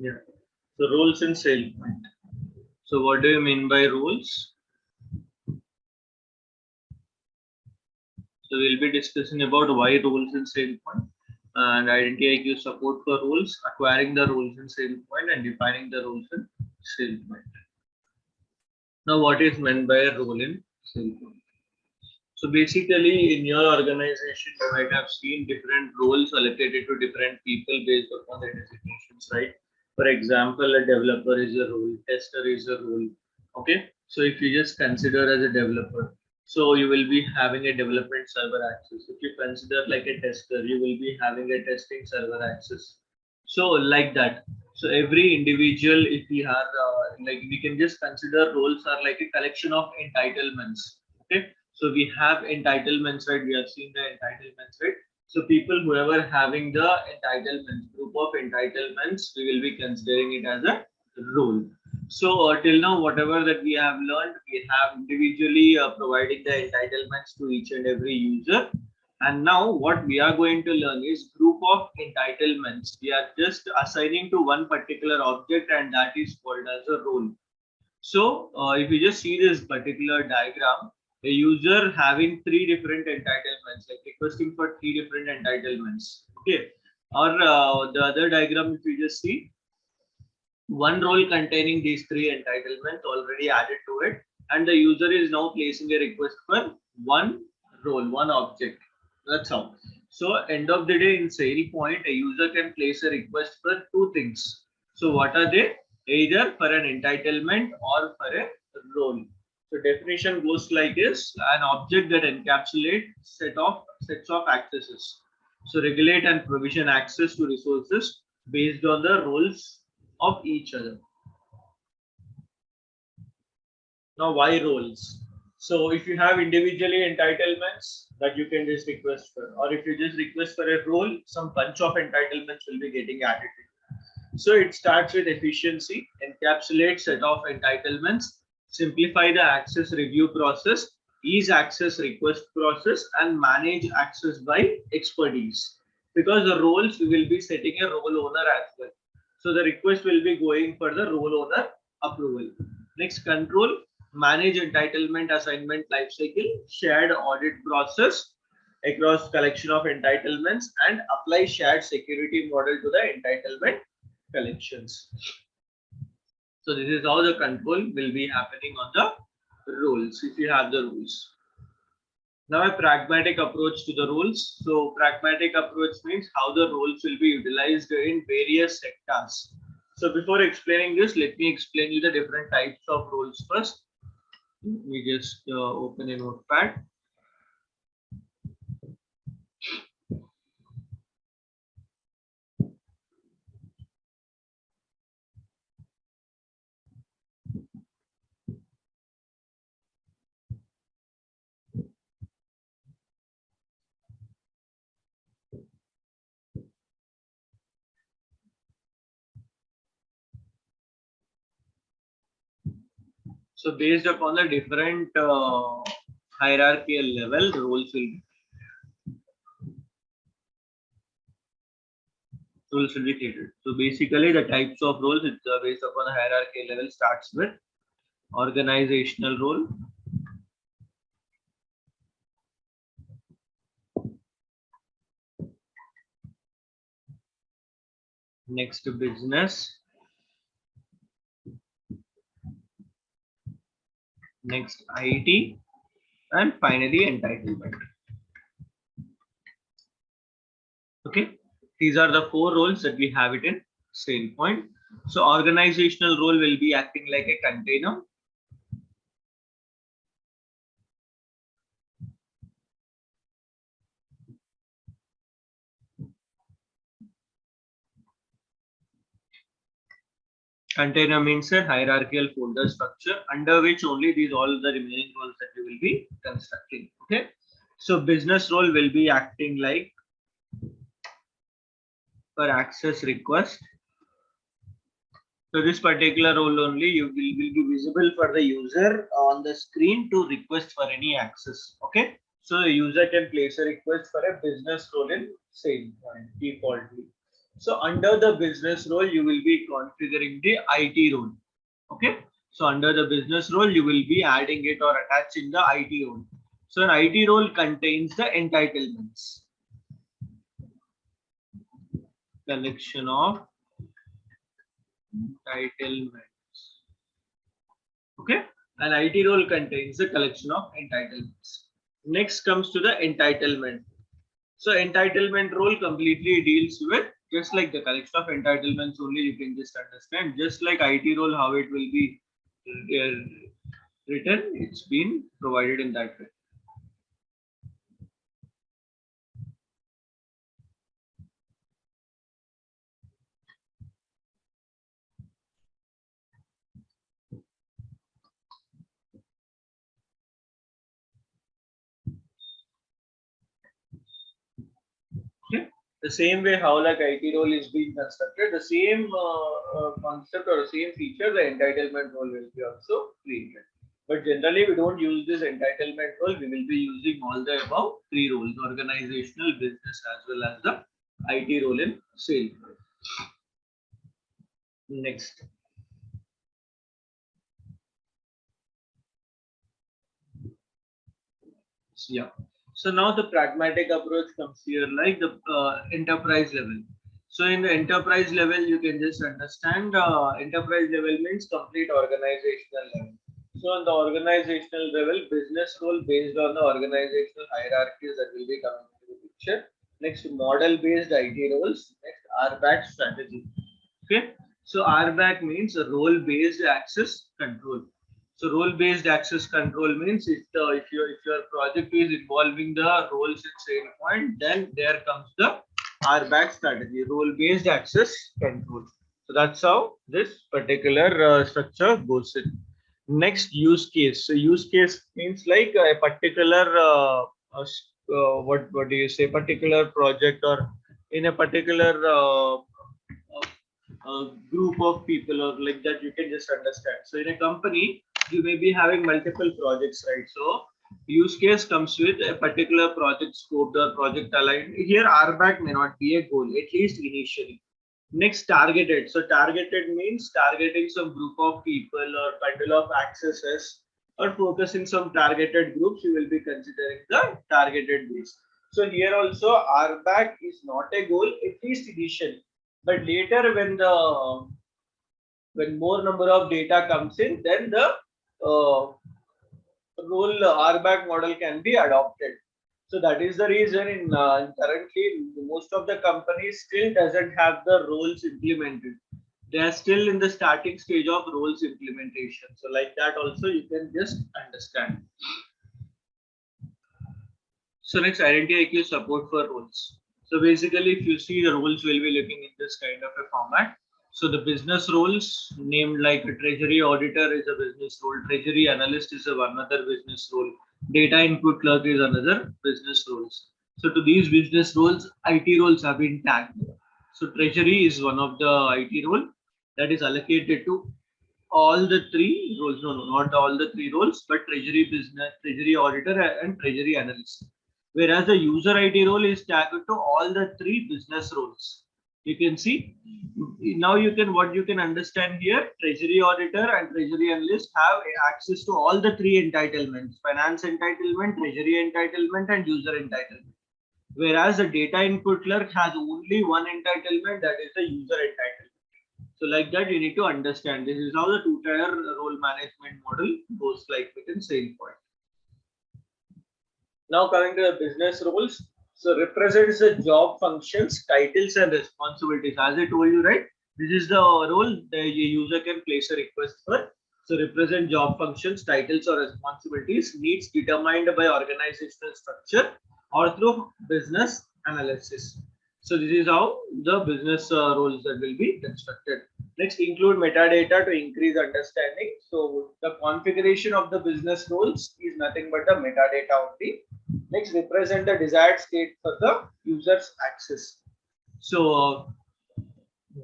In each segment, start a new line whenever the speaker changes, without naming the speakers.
Yeah. So roles in Sailpoint. So what do you mean by roles? So we'll be discussing about why roles in Sailpoint and identity IQ support for roles, acquiring the roles in Sailpoint, and defining the roles in Sailpoint. Now, what is meant by a role in Sailpoint? So basically, in your organization, you might have seen different roles allocated to different people based upon their designations, right? For example, a developer is a role, tester is a role. Okay, so if you just consider as a developer, so you will be having a development server access. If you consider like a tester, you will be having a testing server access. So like that. So every individual, if we have like we can just consider roles are like a collection of entitlements. Okay, so we have entitlements, right? We have seen the entitlements, right? So people whoever having the entitlements, group of entitlements, we will be considering it as a role. So till now, whatever that we have learned, we have individually providing the entitlements to each and every user. And now what we are going to learn is group of entitlements. We are just assigning to one particular object, and that is called as a role. So if you just see this particular diagram, a user having three different entitlements, like requesting for three different entitlements. Okay. Or the other diagram, if you just see, one role containing these three entitlements already added to it, and the user is now placing a request for one role, one object. That's how. So end of the day in Sailpoint, a user can place a request for two things. So what are they? Either for an entitlement or for a role. So definition goes like this: an object that encapsulates sets of accesses. So regulate and provision access to resources based on the roles of each other. Now, why roles? So if you have individually entitlements that you can just request for, or if you just request for a role, some bunch of entitlements will be getting added. So it starts with efficiency, encapsulate set of entitlements, simplify the access review process, ease access request process, and manage access by expertise. Because the roles, we will be setting a role owner as well. So the request will be going for the role owner approval. Next, control, manage entitlement assignment lifecycle, shared audit process across collection of entitlements, and apply shared security model to the entitlement collections. So this is how the control will be happening on the rules if you have the rules. Now a pragmatic approach to the rules. So pragmatic approach means how the rules will be utilized in various sectors. So before explaining this, let me explain you the different types of rules first. We just open a notepad. So based upon the different hierarchical level, the rules will be created. So basically the types of roles, it's based upon the hierarchy level, starts with organizational role. Next, business. Next, IT. And finally, entitlement. Okay. These are the four roles that we have it in Sailpoint. So organizational role will be acting like a container. Container means a hierarchical folder structure under which only these all the remaining roles that you will be constructing. Okay. So business role will be acting like for access request. So this particular role only you will be visible for the user on the screen to request for any access. Okay. So the user can place a request for a business role in Sailpoint defaultly. So under the business role, you will be configuring the IT role. Okay. So under the business role, you will be adding it or attaching the IT role. So an IT role contains the entitlements. Collection of entitlements. Okay. An IT role contains the collection of entitlements. Next comes to the entitlement. So entitlement role completely deals with just like the collection of entitlements only. You can just understand just like IT role how it will be written. It's been provided in that way. Okay. The same way how like IT role is being constructed, the same concept or the same feature, the entitlement role will be also created. But generally, we don't use this entitlement role. We will be using all the above three roles: organizational, business, as well as the IT role in sales. Next. Yeah. So now the pragmatic approach comes here, like the enterprise level. So in the enterprise level, you can just understand enterprise level means complete organizational level. So on the organizational level, business role based on the organizational hierarchies that will be coming into the picture. Next, model based IT roles. Next, RBAC strategy. Okay. So RBAC means role based access control. So role-based access control means if your project is involving the roles in Sailpoint, then there comes the RBAC strategy, role-based access control. So that's how this particular structure goes in. Next, use case. So use case means like a particular what do you say? Particular project or in a particular group of people or like that, you can just understand. So in a company, you may be having multiple projects, right? So use case comes with a particular project scope or project aligned. Here RBAC may not be a goal, at least initially. Next, targeted. So targeted means targeting some group of people or bundle of accesses or focusing some targeted groups. You will be considering the targeted base. So here also RBAC is not a goal, at least initially. But later when more number of data comes in, then the role RBAC model can be adopted. So that is the reason in currently most of the companies still doesn't have the roles implemented. They are still in the starting stage of roles implementation. So like that also you can just understand. So next, identity IQ support for roles. So basically, if you see the roles, will be looking in this kind of a format. So the business roles named like a treasury auditor is a business role, treasury analyst is another business role, data input clerk is another business roles. So to these business roles, IT roles have been tagged. So treasury is one of the IT role that is allocated to all the three roles. No, not all the three roles, but treasury business, treasury auditor, and treasury analyst. Whereas the user ID role is tagged to all the three business roles. You can see now what you can understand here, treasury auditor and treasury analyst have access to all the three entitlements: finance entitlement, treasury entitlement, and user entitlement. Whereas the data input clerk has only one entitlement, that is the user entitlement. So like that, you need to understand this is how the two-tier role management model goes like within Sailpoint. Now coming to the business roles. So represents the job functions, titles, and responsibilities. As I told you, right? This is the role the user can place a request for. So represent job functions, titles, or responsibilities needs determined by organizational structure or through business analysis. So this is how the business roles that will be constructed. Next, include metadata to increase understanding. So the configuration of the business roles is nothing but the metadata only. Next, represent the desired state for the user's access. So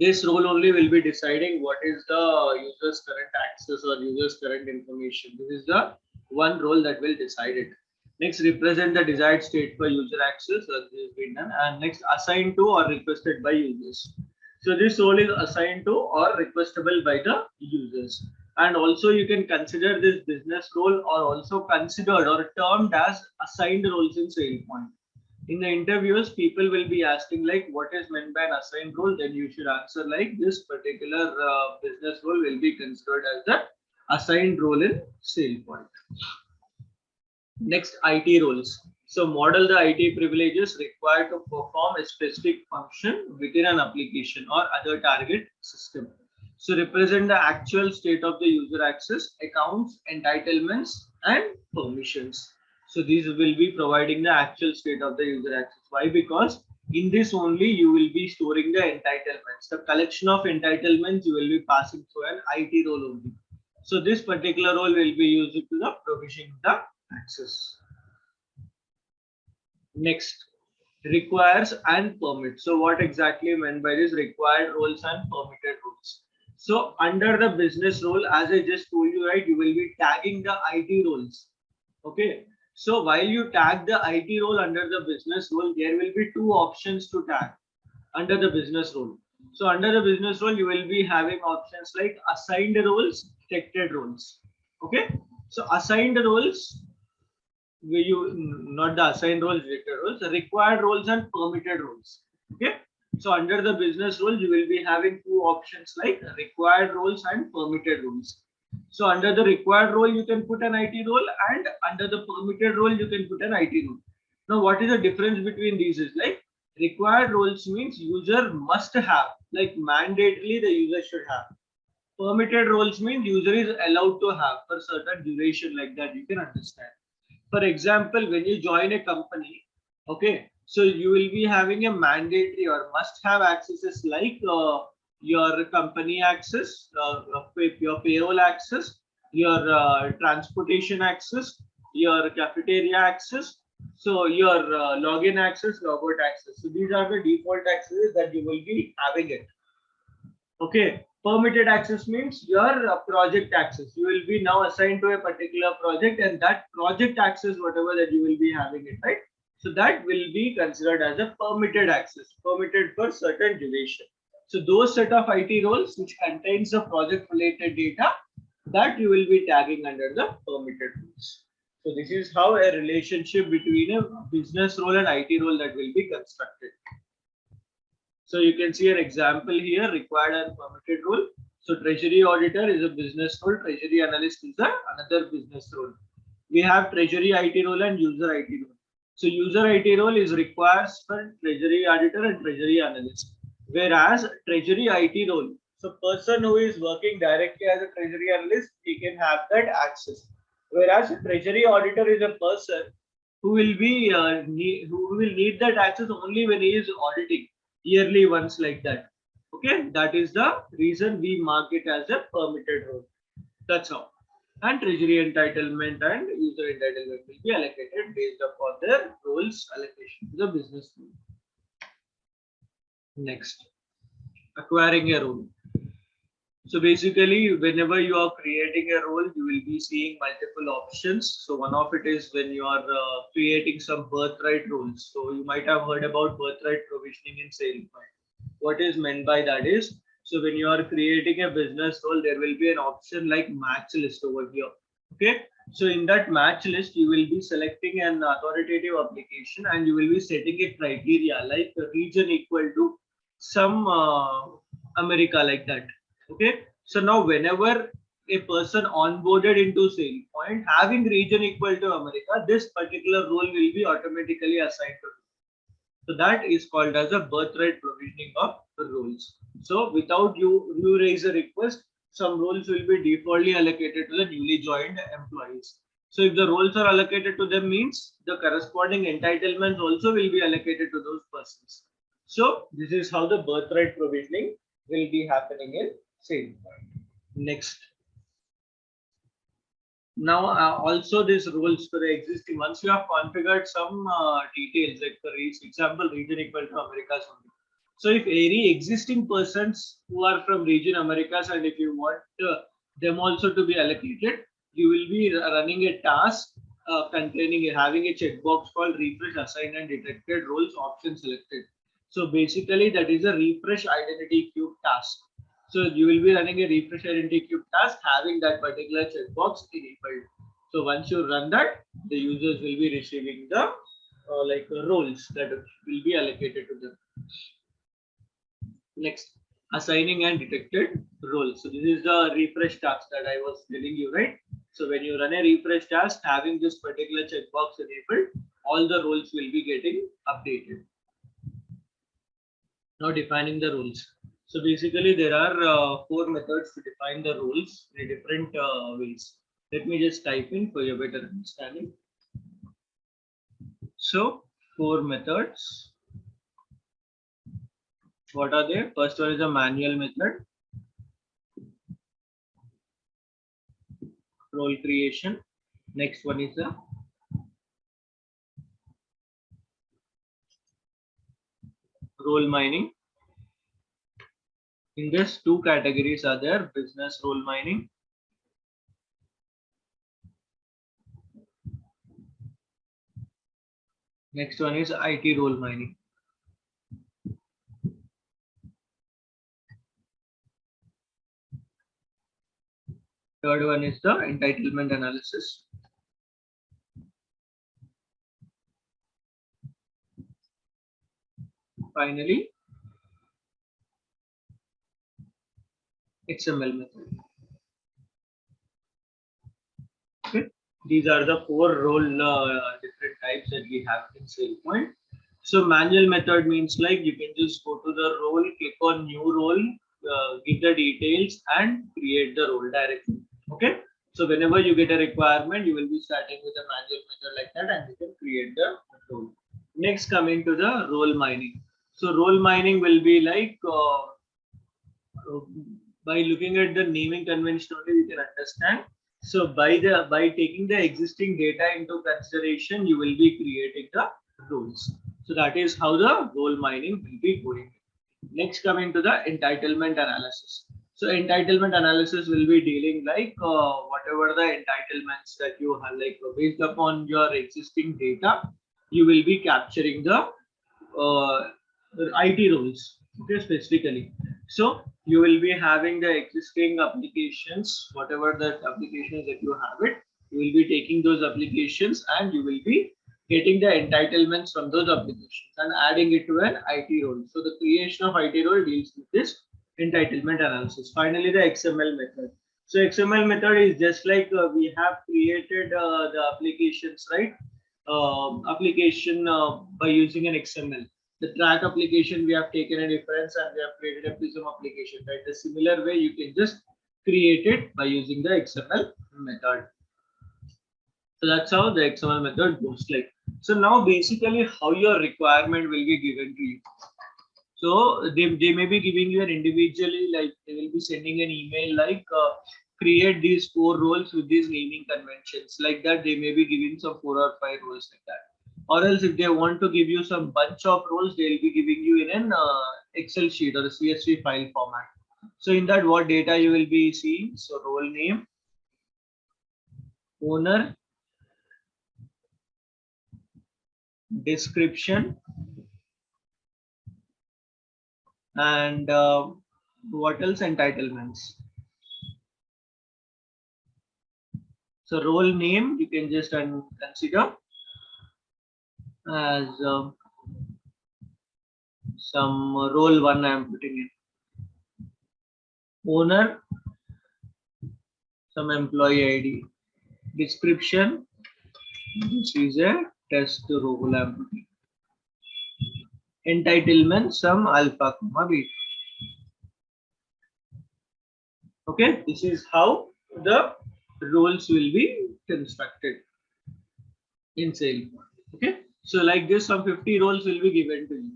this role only will be deciding what is the user's current access or user's current information. This is the one role that will decide it. Next, represent the desired state for user access, as this has been done. And next, assign to or requested by users. So this role is assigned to or requestable by the users. And also you can consider this business role or also considered or termed as assigned roles in SailPoint. In the interviews, people will be asking like what is meant by an assigned role. Then you should answer like this particular business role will be considered as the assigned role in SailPoint. Next, IT roles. So model the IT privileges required to perform a specific function within an application or other target system. So represent the actual state of the user access, accounts, entitlements, and permissions. So these will be providing the actual state of the user access. Why? Because in this only you will be storing the entitlements. The collection of entitlements you will be passing through an IT role only. So this particular role will be used to the provisioning the access. Next, requires and permits. So what exactly meant by this required roles and permitted roles? So under the business role, as I just told you, right, you will be tagging the IT roles. Okay. So while you tag the IT role under the business role, there will be two options to tag under the business role. So under the business role, you will be having options like assigned roles, protected roles. Okay. So assigned roles, not the assigned roles, related roles, the required roles and permitted roles. Okay. So under the business role, you will be having two options like required roles and permitted roles. So under the required role, you can put an IT role, and under the permitted role, you can put an IT role. Now, what is the difference between these is like required roles means user must have, like mandatorily the user should have. Permitted roles means user is allowed to have for certain duration, like that you can understand. For example, when you join a company, okay, so you will be having a mandatory or must have accesses like your company access, your payroll access, your transportation access, your cafeteria access, so your login access, logout access. So these are the default accesses that you will be having it. Okay, permitted access means your project access. You will be now assigned to a particular project, and that project access, whatever that you will be having it, right? So that will be considered as a permitted access, permitted for certain duration. So those set of IT roles which contains the project related data, that you will be tagging under the permitted roles. So this is how a relationship between a business role and IT role that will be constructed. So you can see an example here, required and permitted role. So treasury auditor is a business role, treasury analyst is another business role. We have treasury IT role and user IT role. So user IT role is requires for treasury auditor and treasury analyst. Whereas treasury IT role, so person who is working directly as a treasury analyst, he can have that access. Whereas a treasury auditor is a person who will be who will need that access only when he is auditing yearly once, like that. Okay, that is the reason we mark it as a permitted role. That's all. And treasury entitlement and user entitlement will be allocated based upon their roles allocation to the business role. Next, acquiring a role. So basically, whenever you are creating a role, you will be seeing multiple options. So one of it is when you are creating some birthright roles. So you might have heard about birthright provisioning in Sailpoint. What is meant by that is, so when you are creating a business role, there will be an option like match list over here. Okay. So in that match list, you will be selecting an authoritative application and you will be setting a criteria like a region equal to some America, like that. Okay, so now whenever a person onboarded into Sailpoint having region equal to America, this particular role will be automatically assigned to. So that is called as a birthright provisioning of roles. So without you raise a request, some roles will be defaultly allocated to the newly joined employees. So if the roles are allocated to them means the corresponding entitlements also will be allocated to those persons. So this is how the birthright provisioning will be happening in Sailpoint. Next. Now also these roles for the existing, once you have configured some details like for example region equal to Americas only. So if any existing persons who are from region Americas and if you want them also to be allocated, you will be running a task containing having a checkbox called refresh assigned and detected roles option selected. So basically that is a refresh identity cube task. So you will be running a refresh identity cube task having that particular checkbox enabled. So once you run that, the users will be receiving the roles that will be allocated to them. Next, assigning and detected roles. So this is the refresh task that I was telling you, right? So when you run a refresh task, having this particular checkbox enabled, all the roles will be getting updated. Now defining the roles. So basically there are 4 methods to define the roles in different ways. Let me just type in for your better understanding. So 4 methods. What are they? First one is a manual method. Role creation. Next one is a role mining. In this, 2 categories are there: business role mining next one is IT role mining. Third one is the entitlement analysis. Finally, XML method. Okay. These are the 4 role different types that we have in Sailpoint. So manual method means like you can just go to the role, click on new role, give the details and create the role directly. Okay. So whenever you get a requirement, you will be starting with a manual method like that and you can create the role. Next, coming to the role mining. So role mining will be like by looking at the naming convention only we can understand. So by taking the existing data into consideration, you will be creating the roles. So that is how the role mining will be going. Next, coming to the entitlement analysis. So entitlement analysis will be dealing like whatever the entitlements that you have, like based upon your existing data, you will be capturing the IT roles, okay, specifically. So you will be having the existing applications, whatever the applications that you have it, you will be taking those applications and you will be getting the entitlements from those applications and adding it to an IT role. So the creation of IT role deals with this entitlement analysis. Finally, the XML method. So XML method is just like we have created the applications, right? Application by using an XML. The track application, we have taken a reference and we have created a Prism application, right? The similar way you can just create it by using the XML method. So that's how the XML method goes like. So now basically how your requirement will be given to you. So they may be giving you an individually, like they will be sending an email like create these 4 roles with these naming conventions. Like that, they may be giving some 4 or 5 roles like that. Or else if they want to give you some bunch of roles, they'll be giving you in an Excel sheet or a CSV file format. So in that, what data you will be seeing? So role name, owner, description, and what else? Entitlements. So role name you can just consider as some role 1 I am putting in. Owner, some employee ID. Description, this is a test role I am putting. Entitlement, some alpha comma beta. Okay, this is how the roles will be constructed in Sailpoint. Okay, so like this, some 50 roles will be given to you.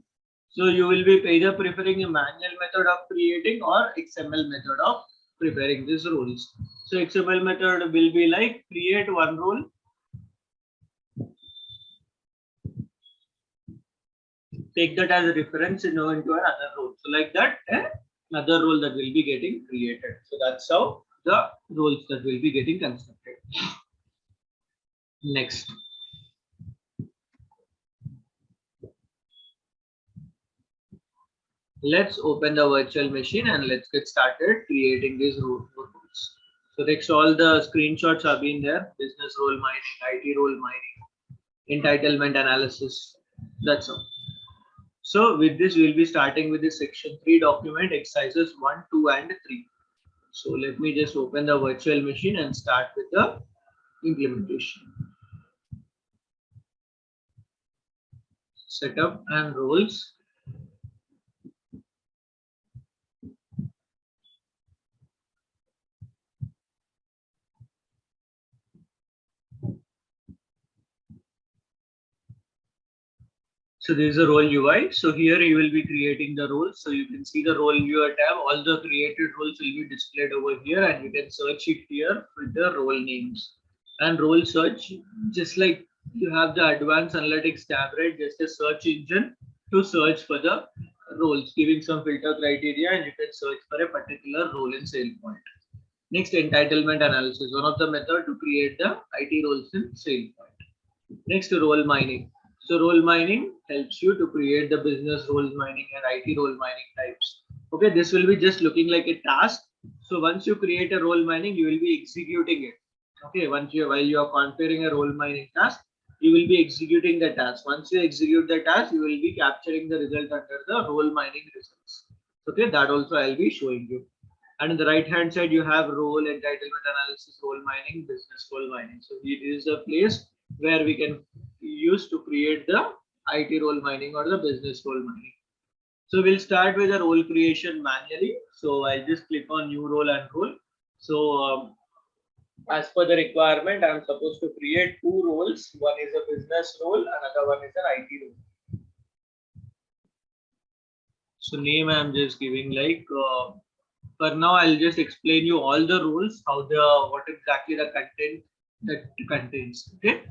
So you will be either preferring a manual method of creating or XML method of preparing these roles. So XML method will be like create 1 role, take that as a reference into another role. So like that, another role that will be getting created. So that's how the roles that will be getting constructed. Next. Let's open the virtual machine and let's get started creating these roles. So next, all the screenshots have been there: business role mining, IT role mining, entitlement analysis. That's all. So with this, we'll be starting with the section 3 document exercises 1, 2, and 3. So let me just open the virtual machine and start with the implementation. Setup and roles. So this is a role UI. So here you will be creating the roles. So you can see the role UI tab. All the created roles will be displayed over here, and you can search it here with the role names. And role search, just like you have the advanced analytics tab, right? Just a search engine to search for the roles, giving some filter criteria, and you can search for a particular role in Sailpoint. Next, entitlement analysis, one of the method to create the IT roles in Sailpoint. Next, role mining. So role mining helps you to create the business roles mining and IT role mining types. Okay, this will be just looking like a task. So once you create a role mining, you will be executing it. Okay, while you are configuring a role mining task, you will be executing the task. Once you execute the task, you will be capturing the result under the role mining results. Okay, that also I'll be showing you. And on the right hand side, you have role, entitlement analysis, role mining, business role mining. So it is a place where we can use to create the IT role mining or the business role mining. So we'll start with the role creation manually. So I'll just click on new role and role. So as per the requirement, I'm supposed to create two roles. One is a business role, another one is an IT role. So name I'm just giving like for now I'll just explain you all the rules, how what exactly the content that contains. Okay,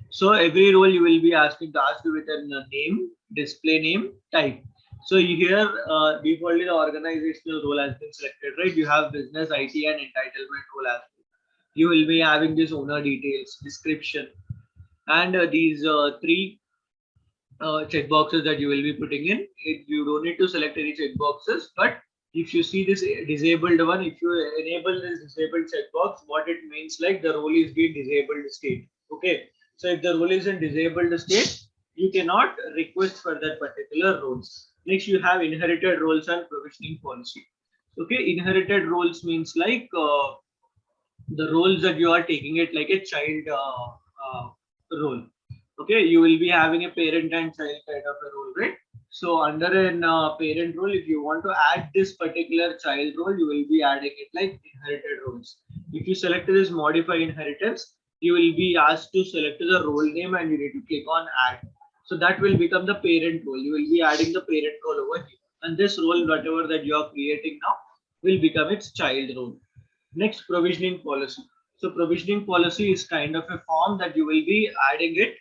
so every role you will be asking to ask you with a name, display name, type. So here defaultly the organizational role has been selected, right? You have business, IT, and entitlement role as well. You will be having this owner details, description, and these three checkboxes that you will be putting in. You don't need to select any checkboxes, but if you see this disabled one, if you enable this disabled checkbox, what it means like the role is being disabled state. Okay, so if the role is in disabled state, you cannot request for that particular roles. Next, you have inherited roles and provisioning policy. Okay, inherited roles means like the roles that you are taking it like a child role. Okay, you will be having a parent and child kind of a role, right? So under an parent role, if you want to add this particular child role, you will be adding it like inherited roles. If you select this modify inheritance, you will be asked to select the role name and you need to click on add. So that will become the parent role. You will be adding the parent role over here, and this role, whatever that you are creating now, will become its child role. Next, provisioning policy. So provisioning policy is kind of a form that you will be adding it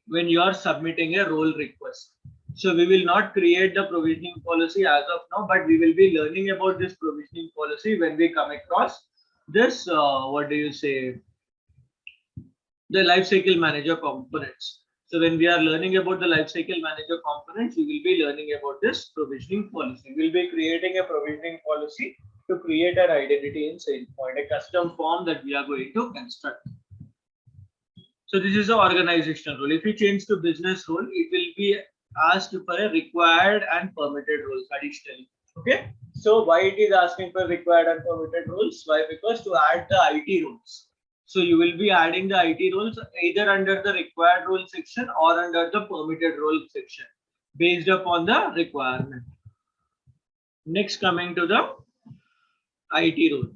when you are submitting a role request. So we will not create the provisioning policy as of now, but we will be learning about this provisioning policy when we come across this, what do you say, the lifecycle manager components. So when we are learning about the lifecycle manager components, we will be learning about this provisioning policy. We will be creating a provisioning policy to create an identity in Sailpoint, a custom form that we are going to construct. So this is the organizational role. If we change to business role, it will be asked for a required and permitted roles additionally. Okay. So why it is asking for required and permitted roles? Why? Because to add the IT roles. So you will be adding the IT roles either under the required role section or under the permitted role section based upon the requirement. Next, coming to the IT role.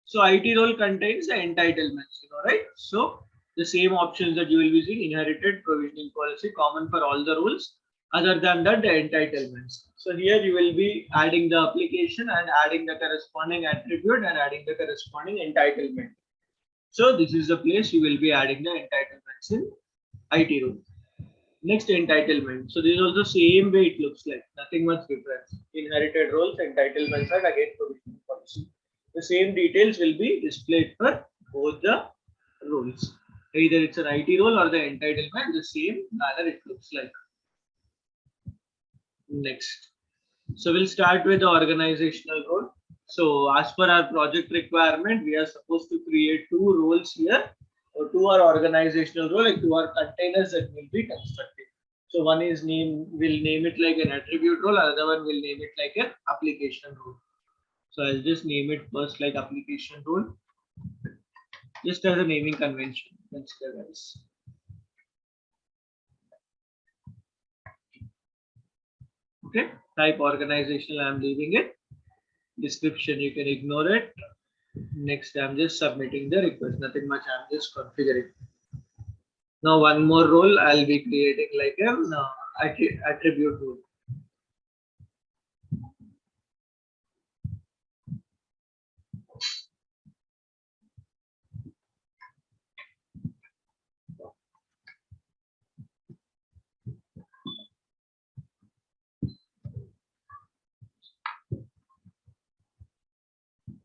So IT role contains the entitlements, right? So the same options that you will be seeing: inherited, provisioning policy, common for all the roles. Other than that, the entitlements. So here you will be adding the application and adding the corresponding attribute and adding the corresponding entitlement. So this is the place you will be adding the entitlements in IT role. Next, entitlement. So this is also same way it looks like, nothing much difference. Inherited roles, entitlements, and again provisioning policy. The same details will be displayed for both the roles. Either it's an IT role or the entitlement, the same manner it looks like. Next. So we'll start with the organizational role. So as per our project requirement, we are supposed to create two roles here, or two are organizational role, like two are containers that will be constructed. So one is we'll name it like an attribute role, another one will name it like an application role. So I'll just name it first like application role, just as a naming convention. Consider else. Okay, type organizational, I'm leaving it. Description, you can ignore it. Next, I'm just submitting the request. Nothing much, I'm just configuring. Now, one more role I'll be creating like an attribute role.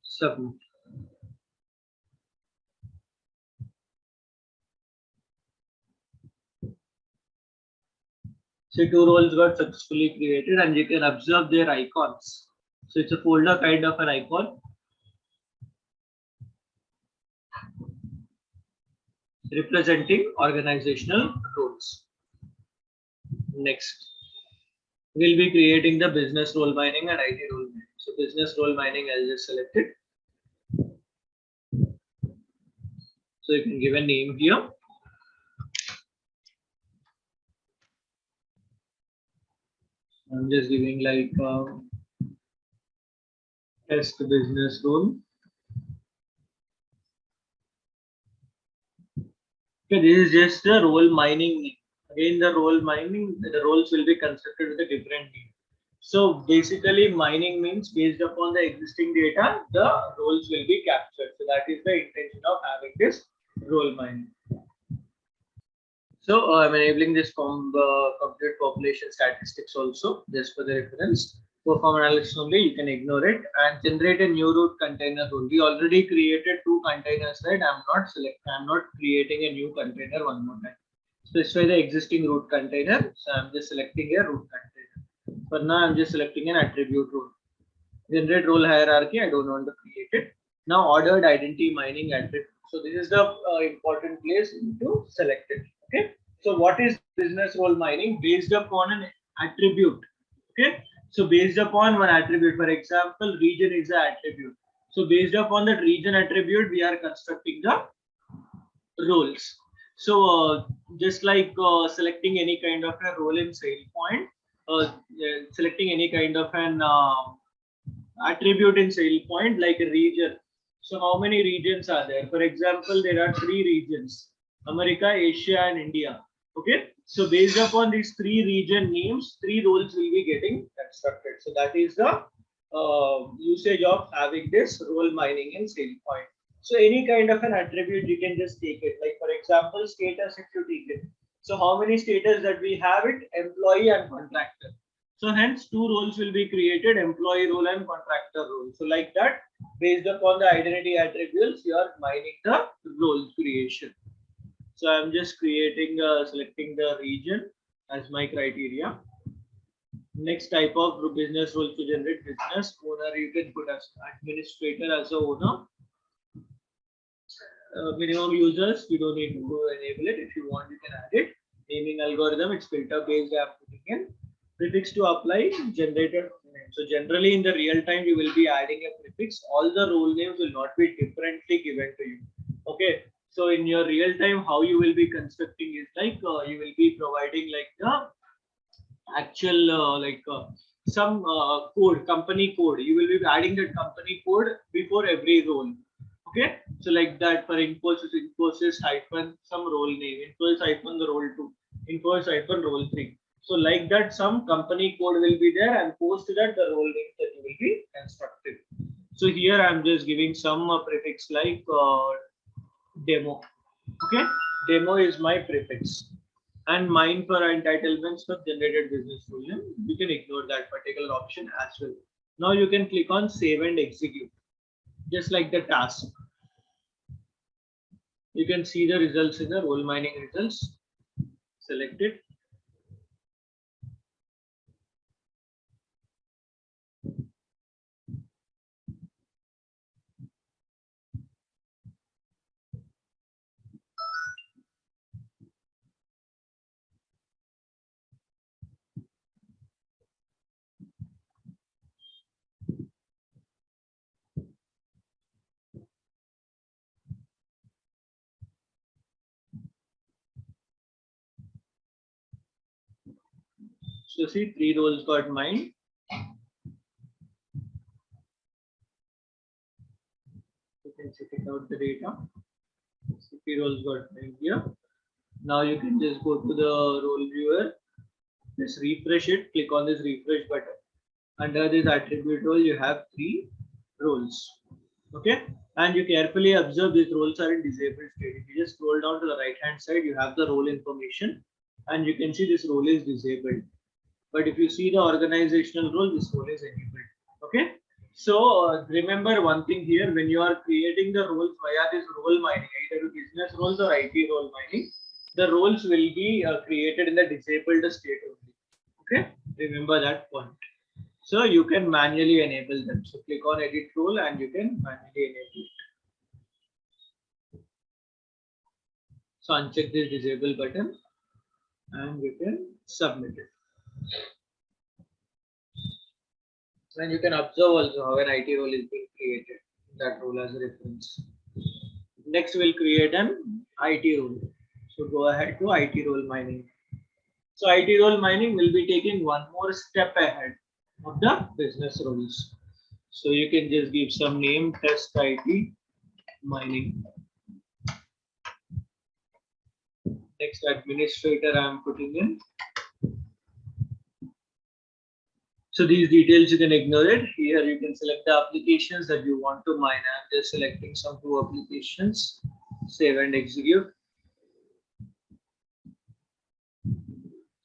Submit. So two roles got successfully created, and you can observe their icons. So it's a folder kind of an icon representing organizational roles. Next, we'll be creating the business role mining and IT role mining. So business role mining, I'll just select it. So you can give a name here. I'm just giving like test business role. Okay, this is just the role mining name. Again, the role mining, the roles will be constructed with a different name. So basically, mining means based upon the existing data, the roles will be captured. So that is the intention of having this role mining. So I'm enabling this from complete population statistics also, just for the reference. Perform analysis only, you can ignore it, and generate a new root container rule. We already created two containers, right? I'm not creating a new container one more time. Specify the existing root container. So I'm just selecting a root container. For now, I'm just selecting an attribute rule. Generate role hierarchy, I don't want to create it. Now ordered identity mining attribute. So this is the important place to select it. Okay. So what is business role mining? Based upon an attribute. Okay. So based upon one attribute, for example, region is an attribute. So based upon that region attribute, we are constructing the roles. So just like selecting any kind of a role in Sailpoint, selecting any kind of an attribute in Sailpoint like a region. So how many regions are there? For example, there are three regions: America, Asia, and India. Okay. So based upon these three region names, three roles will be getting constructed. So that is the usage of having this role mining in Sailpoint. So any kind of an attribute, you can just take it. Like for example, status, if you take it. So how many status that we have it? Employee and contractor. So hence two roles will be created, employee role and contractor role. So like that, based upon the identity attributes, you are mining the role creation. So I'm just creating, selecting the region as my criteria. Next type of business roles to generate: business owner, you can put as administrator as a owner. Minimum users, you don't need to enable it. If you want, you can add it. Naming algorithm, it's filter based, I'm putting in. Prefix to apply, generated name. So generally in the real time, you will be adding a prefix. All the role names will not be differently given to you. Okay. So in your real time, how you will be constructing is like you will be providing like the actual some code, company code. You will be adding that company code before every role. Okay, so like that for Infosys hyphen some role name, Infosys hyphen the role 2, Infosys hyphen role 3. So like that, some company code will be there, and post that the role name that you will be constructed. So here I'm just giving some prefix like demo. Okay, demo is my prefix. And mine for entitlements for generated business volume, you can ignore that particular option as well. Now you can click on save and execute, just like the task. You can see the results in the role mining results. Select it. So see, 3 roles got mined. You can check it out the data. So 3 roles got mined here. Now you can just go to the role viewer, just refresh it, click on this refresh button. Under this attribute role, you have 3 roles. Okay, and you carefully observe these roles are in disabled state. If you just scroll down to the right hand side, you have the role information, and you can see this role is disabled. But if you see the organizational role, this role is enabled. Okay, so remember one thing here: when you are creating the roles via this role mining, either business roles or IT role mining, the roles will be created in the disabled state only. Okay, remember that point. So you can manually enable them. So click on edit role and you can manually enable it. So uncheck this disable button and you can submit it. And you can observe also how an IT role is being created. That role as a reference. Next we'll create an IT role. So go ahead to IT role mining. So IT role mining will be taking one more step ahead of the business roles. So you can just give some name, test IT mining. Next administrator I am putting in. So these details you can ignore it. Here you can select the applications that you want to mine. I'm just selecting some 2 applications. Save and execute.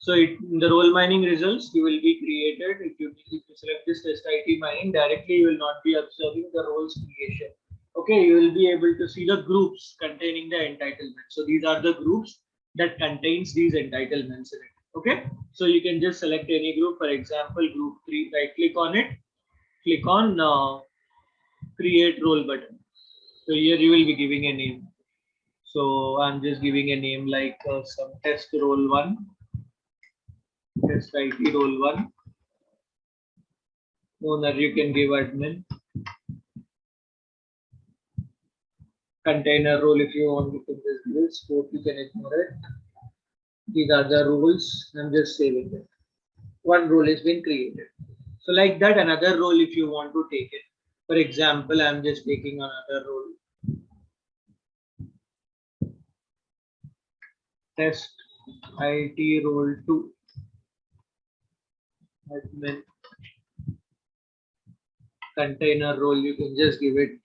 So in the role mining results, you will be created. If you select this test IT mining, directly you will not be observing the roles creation. Okay, you will be able to see the groups containing the entitlements. So these are the groups that contains these entitlements in it. Okay, so you can just select any group. For example, group 3. Right click on it. Click on create role button. So here you will be giving a name. So I'm just giving a name like some test role 1. Test IT role 1. Owner you can give admin. Container role if you want, you can just give it. Scope you can ignore it. These are the rules. I'm just saving it. One role has been created. So like that, another role if you want to take it. For example, I'm just taking another role. Test IT role 2. Admin. Container role, you can just give it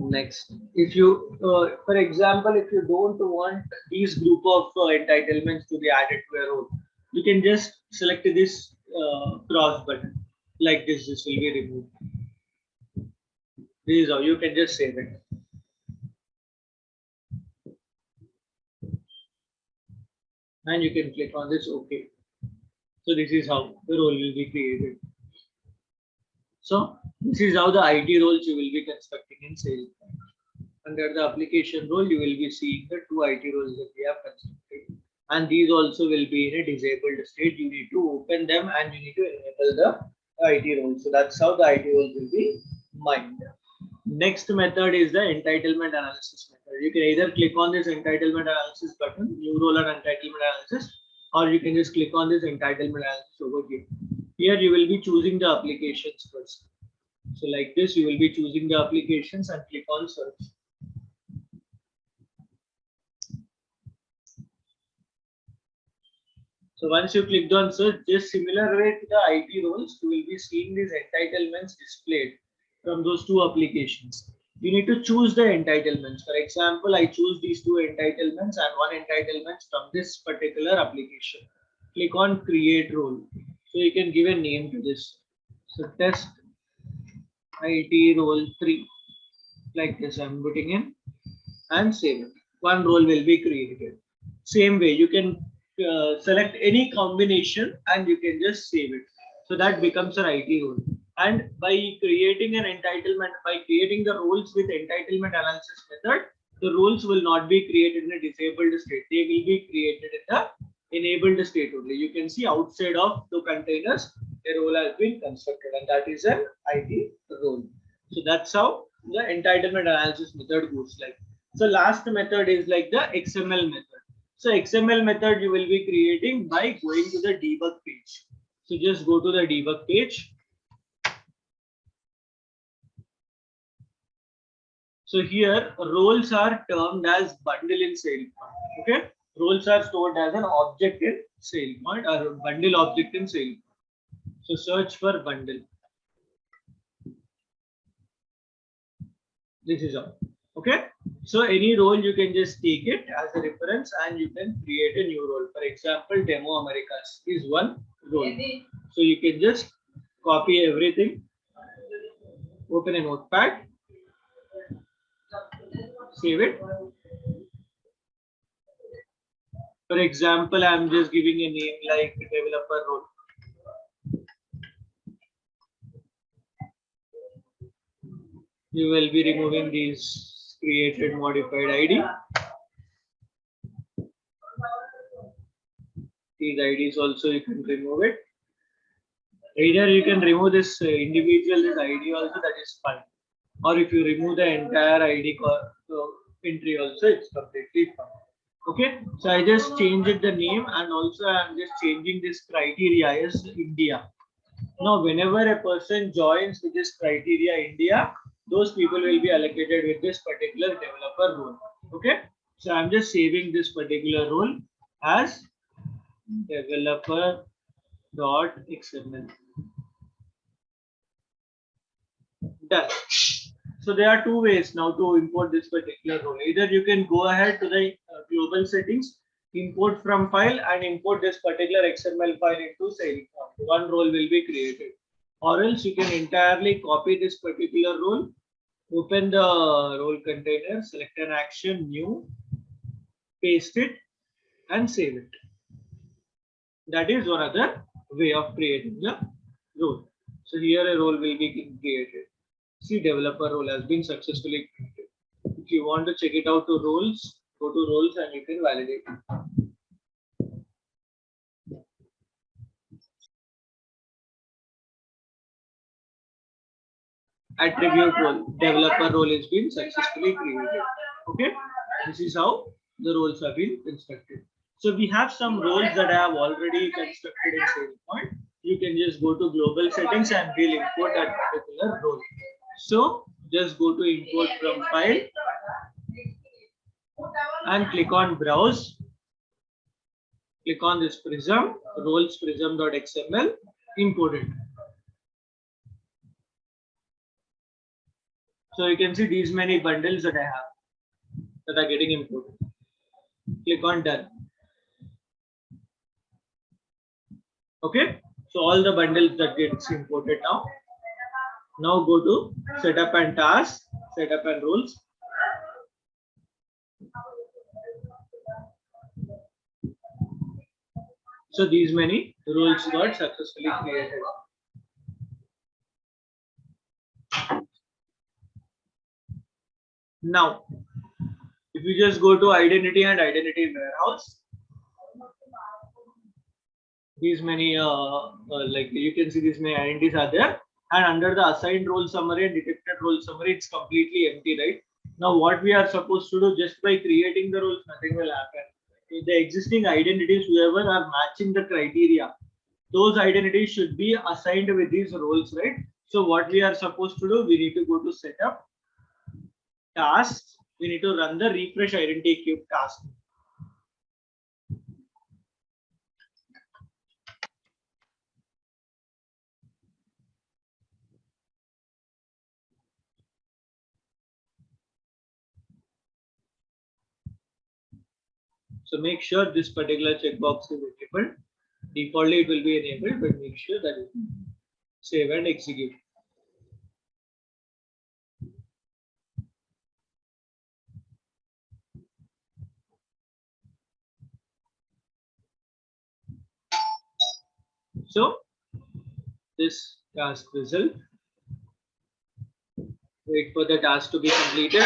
next. If you, for example, if you don't want these group of entitlements to be added to a role, you can just select this cross button like this. This will be removed. This is how you can just save it. And you can click on this OK. So this is how the role will be created. So this is how the IT roles you will be constructing in Sailpoint. Under the application role, you will be seeing the 2 IT roles that we have constructed. And these also will be in a disabled state. You need to open them and you need to enable the IT roles. So that's how the IT roles will be mined. Next method is the entitlement analysis method. You can either click on this entitlement analysis button, new role and entitlement analysis, or you can just click on this entitlement analysis over here. Here you will be choosing the applications first. So like this, you will be choosing the applications and click on search. So once you clicked on search, just similar way to the IT roles, you will be seeing these entitlements displayed from those 2 applications. You need to choose the entitlements. For example, I choose these 2 entitlements and 1 entitlement from this particular application. Click on create role. So you can give a name to this. So test IT role 3. Like this, I'm putting in and save it. One role will be created. Same way, you can select any combination and you can just save it. So that becomes an IT role. And by creating an entitlement, by creating the roles with entitlement analysis method, the roles will not be created in a disabled state. They will be created in the enabled state only. You can see outside of the containers, a role has been constructed, and that is an IT role. So that's how the entitlement analysis method goes like. So last method is like the XML method. So XML method you will be creating by going to the debug page. So just go to the debug page. So here roles are termed as bundle in Sailpoint. Okay, roles are stored as an object in Sailpoint or bundle object in Sailpoint. So search for bundle. This is all. Okay. So any role you can just take it as a reference and you can create a new role. For example, Demo Americas is one role. So you can just copy everything, open a notepad, save it. For example, I'm just giving a name like developer role. You will be removing these created modified ID. These IDs also you can remove it. Either you can remove this individual this ID also, that is fine. Or if you remove the entire ID entry also, it's completely fine. Okay, so I just changed the name and also I'm just changing this criteria as India. Now, whenever a person joins with this criteria India, those people will be allocated with this particular developer role. Okay, so I'm just saving this particular role as developer.xml. Done. So there are two ways now to import this particular role. Either you can go ahead to the global settings, import from file and import this particular XML file into Sailpoint. One role will be created. Or else you can entirely copy this particular role, open the role container, select an action, new, paste it and save it. That is one other way of creating the role. So here a role will be created. See, developer role has been successfully created. If you want to check it out to roles, go to roles and you can validate it. Attribute role, developer role has been successfully created. Okay, this is how the roles have been constructed. So we have some roles that I have already constructed in Sailpoint. You can just go to global settings and we'll import that particular role. So just go to import from file and click on browse. Click on this prism, roles prism.xml, import it. So you can see these many bundles that I have that are getting imported. Click on done. Okay, so all the bundles that gets imported now. Now go to setup and tasks, setup and roles. So these many roles got successfully created. Now, if you just go to identity and identity warehouse, these many like you can see these many identities are there, and under the assigned role summary and detected role summary, it's completely empty, right? Now, what we are supposed to do just by creating the roles, nothing will happen. The existing identities, whoever are matching the criteria, those identities should be assigned with these roles, right? So what we are supposed to do, we need to go to setup, tasks, we need to run the refresh identity cube task. So make sure this particular checkbox is enabled. Defaultly it will be enabled, but make sure that it save and execute. So this task result. Wait for the task to be completed.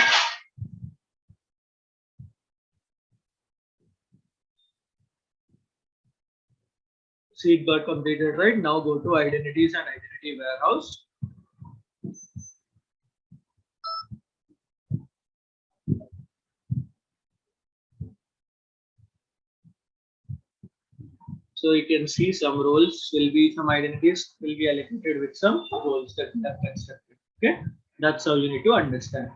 See, it got completed, right? Now go to identities and identity warehouse. So you can see some roles will be, some identities will be allocated with some roles that we have constructed. Okay, that's how you need to understand.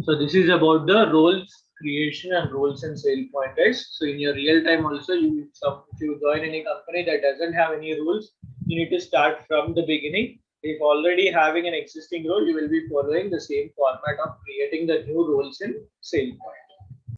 So this is about the roles creation and roles in Sailpoint, guys. So in your real time also, if you join any company that doesn't have any rules, you need to start from the beginning. If already having an existing role, you will be following the same format of creating the new roles in Sailpoint.